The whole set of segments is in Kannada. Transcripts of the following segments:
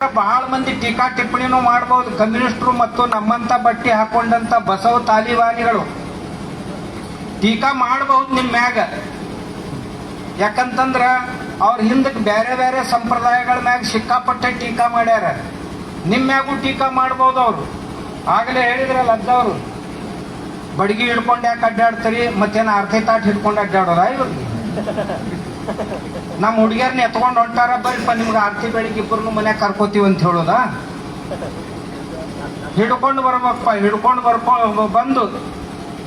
ಬಹಳ ಮಂದಿ ಟೀಕಾ ಟಿಪ್ಪಣಿನೂ ಮಾಡಬಹುದು. ಕಮ್ಯುನಿಸ್ಟರು ಮತ್ತು ನಮ್ಮಂತ ಬಟ್ಟೆ ಹಾಕೊಂಡಂತ ಬಸವ ತಾಲಿಬಾನಿಗಳು ಟೀಕಾ ಮಾಡಬಹುದು ನಿಮ್ಮ ಮ್ಯಾಗ. ಯಾಕಂತಂದ್ರ ಅವ್ರ ಹಿಂದಕ್ಕೆ ಬೇರೆ ಬೇರೆ ಸಂಪ್ರದಾಯಗಳ ಮ್ಯಾಗ ಸಿಕ್ಕಾಪಟ್ಟೆ ಟೀಕಾ ಮಾಡ್ಯಾರ. ನಿಮ್ಮ ಮ್ಯಾಗೂ ಟೀಕಾ ಮಾಡಬಹುದು ಅವರು. ಆಗಲೇ ಹೇಳಿದ್ರಲ್ಲ ಅಜ್ಜವರು, ಬಡಗಿ ಹಿಡ್ಕೊಂಡು ಯಾಕೆ ಅಡ್ಡಾಡ್ತೀರಿ, ಮತ್ತೇನು ಅರ್ಧೆ ತಾಟ್ ಹಿಡ್ಕೊಂಡು ಅಡ್ಡಾಡೋದ ಇವ್ರಿಗೆ? ನಮ್ಮ ಹುಡುಗಿಯರ್ನ ಎತ್ಕೊಂಡು ಹೊಂಟಾರ, ಬರೀಪ್ಪ ನಿಮ್ಗೆ ಆರ್ತಿ ಬೆಳಿಗ್ಗೆ ಇಬ್ಬರನ್ನು ಮನ್ಯಾಗ ಕರ್ಕೋತೀವಿ ಅಂತ ಹೇಳೋದ? ಹಿಡ್ಕೊಂಡು ಬರ್ಬೇಕಪ್ಪ, ಹಿಡ್ಕೊಂಡು ಬಂದು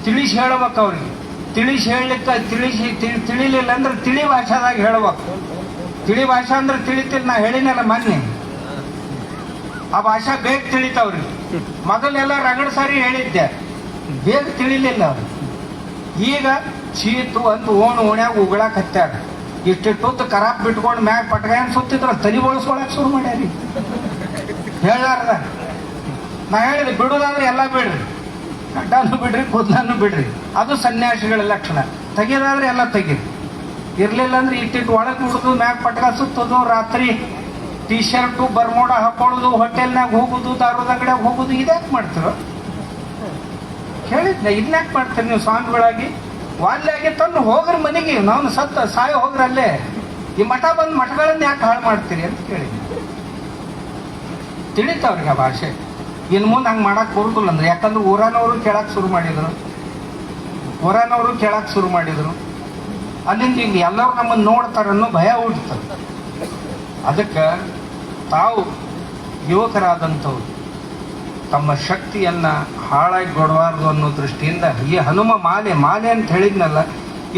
ತಿಳಿಸಿ ಹೇಳ್ಬೇಕು ಅವ್ರಿಗೆ. ತಿಳಿಸಿ ಹೇಳಲಿಕ್ಕೆ ತಿಳಿಲಿಲ್ಲ ಅಂದ್ರೆ ತಿಳಿ ಭಾಷಾದಾಗ ಹೇಳ್ಬೇಕು. ತಿಳಿ ಭಾಷಾ ಅಂದ್ರೆ ತಿಳಿತಿಲ್ಲ. ನಾ ಹೇಳಿನಲ್ಲ ಮೊನ್ನೆ, ಆ ಭಾಷಾ ಬೇಗ ತಿಳಿತಾವ್ರಿ. ಮೊದಲೆಲ್ಲ ರಗಡ್ ಸಾರಿ ಹೇಳಿದ್ದೆ, ಬೇಗ ತಿಳಿಲಿಲ್ಲ ಅವ್ರು. ಈಗ ಶೀತು ಅಂತ ಓಣ್ಯಾಗ ಉಗಳಾಕ್ ಹತ್ಯಾರ. ಇಷ್ಟಿಟ್ಟು ಕರಾಪ್ ಬಿಟ್ಕೊಂಡು ಮ್ಯಾಗ ಪಟ್ಗಾಯನ್ ಸುತ್ತಿದ್ರ ತಲೆ ಬಳಸ್ಕೊಳಕ್ ಶುರು ಮಾಡ್ಯಾರಿ ಹೇಳಾರ್ದ. ನಾ ಹೇಳಿದೆ, ಬಿಡುದಾದ್ರೆ ಎಲ್ಲ ಬಿಡ್ರಿ, ಗಡ್ಡಾನು ಬಿಡ್ರಿ, ಕೂದಲಾನು ಬಿಡ್ರಿ, ಅದು ಸನ್ಯಾಸಿಗಳ ಲಕ್ಷಣ. ತೆಗಿಯೋದಾದ್ರೆ ಎಲ್ಲ ತೆಗೀರಿ. ಇರ್ಲಿಲ್ಲ ಅಂದ್ರೆ ಇಟ್ಟಿಟ್ಟು ಒಳಗೆ ಬಿಡುದು, ಮ್ಯಾಗ ಪಟ್ಕ ಸುತ್ತೋದು, ರಾತ್ರಿ ಟೀ ಶರ್ಟು ಬರ್ಮೋಡ ಹಾಕೊಳ್ಳೋದು, ಹೋಟೆಲ್ನಾಗ ಹೋಗುದು, ದಾರದ ಅಂಗಡಿಯಾಗ ಹೋಗುದು, ಇದ್ಯಾಕೆ ಮಾಡ್ತಿರೋ? ಹೇಳಿದ್ನ, ಇದನ್ಯಾಕೆ ಮಾಡ್ತೀರಿ ನೀವು ಸ್ವಾಮಿಗಳಾಗಿ? ವಾಲ್ಯಾಗಿ ತಂದು ಹೋಗ್ರಿ ಮನೆಗೆ, ನಾವು ಸಾಯ ಹೋಗ್ರಿ ಅಲ್ಲೇ. ಈ ಮಠ ಬಂದು ಮಠಗಳನ್ನ ಯಾಕೆ ಹಾಳು ಮಾಡ್ತೀರಿ ಅಂತ ಕೇಳಿದ್ವಿ. ತಿಳಿತಾವ್ರಿಗೆ ಆ ಭಾಷೆ. ಇನ್ನು ಮುಂದೆ ಹಂಗೆ ಮಾಡಕ್ ಬರುದಿಲ್ಲ ಅಂದ್ರೆ, ಯಾಕಂದ್ರೆ ಊರಾನವರು ಕೇಳಕ್ ಶುರು ಮಾಡಿದ್ರು. ಅಲ್ಲಿಂದ ಈಗ ಎಲ್ಲರೂ ನಮ್ಮನ್ನು ನೋಡ್ತಾರನ್ನೋ ಭಯ ಹುಡ್ತದೆ. ಅದಕ್ಕೆ ತಾವು ಯುವಕರಾದಂಥವ್ರು ತಮ್ಮ ಶಕ್ತಿಯನ್ನ ಹಾಳಾಗಿ ಕೊಡಬಾರ್ದು ಅನ್ನೋ ದೃಷ್ಟಿಯಿಂದ ಈ ಹನುಮ ಮಾಲೆ ಅಂತ ಹೇಳಿದ್ನಲ್ಲ,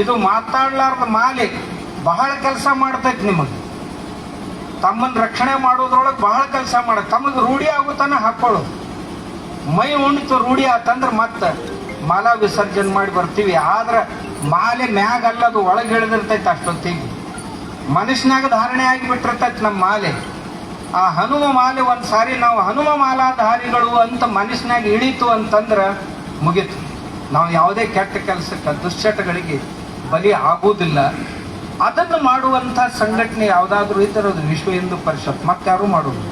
ಇದು ಮಾತಾಡ್ಲಾರ್ದ ಮಾಲೆ ಬಹಳ ಕೆಲಸ ಮಾಡ್ತೈತಿ. ನಿಮಗೆ ತಮ್ಮನ್ನ ರಕ್ಷಣೆ ಮಾಡೋದ್ರೊಳಗೆ ಬಹಳ ಕೆಲಸ ಮಾಡುತ್ತೆ. ತಮಗೆ ರೂಢಿ ಆಗುತ್ತಾನ ಹಾಕೊಳ್ಳೋದು. ಮೈ ಉಣಿತು ರೂಢಿ ಆತಂದ್ರೆ ಮತ್ತೆ ಮಾಲಾ ವಿಸರ್ಜನೆ ಮಾಡಿ ಬರ್ತೀವಿ. ಆದ್ರೆ ಮಾಲೆ ಮ್ಯಾಗ ಅಲ್ಲದು ಒಳಗೆ ಇಳಿದಿರ್ತೈತೆ. ಅಷ್ಟೊತ್ತಿಗೆ ಮನುಷ್ಯನಾಗ ಧಾರಣೆ ಆಗಿಬಿಟ್ಟಿರ್ತೈತೆ ನಮ್ಮ ಮಾಲೆ. ಆ ಹನುಮ ಮಾಲೆ ಒಂದು ಸಾರಿ ನಾವು ಹನುಮ ಮಾಲಾಧಾರಿಗಳು ಅಂತ ಮನಸ್ಸಿನಾಗ ಇಳೀತು ಅಂತಂದ್ರೆ ಮುಗೀತು. ನಾವು ಯಾವುದೇ ಕೆಟ್ಟ ಕೆಲಸಕ್ಕೆ, ದುಶ್ಚಟಗಳಿಗೆ ಬಲಿ ಆಗುವುದಿಲ್ಲ. ಅದನ್ನು ಮಾಡುವಂಥ ಸಂಘಟನೆ ಯಾವುದಾದ್ರೂ ಇದ್ದರೆ ಅದು ವಿಶ್ವ ಹಿಂದೂ ಪರಿಷತ್, ಮತ್ತಾರು ಮಾಡೋದು.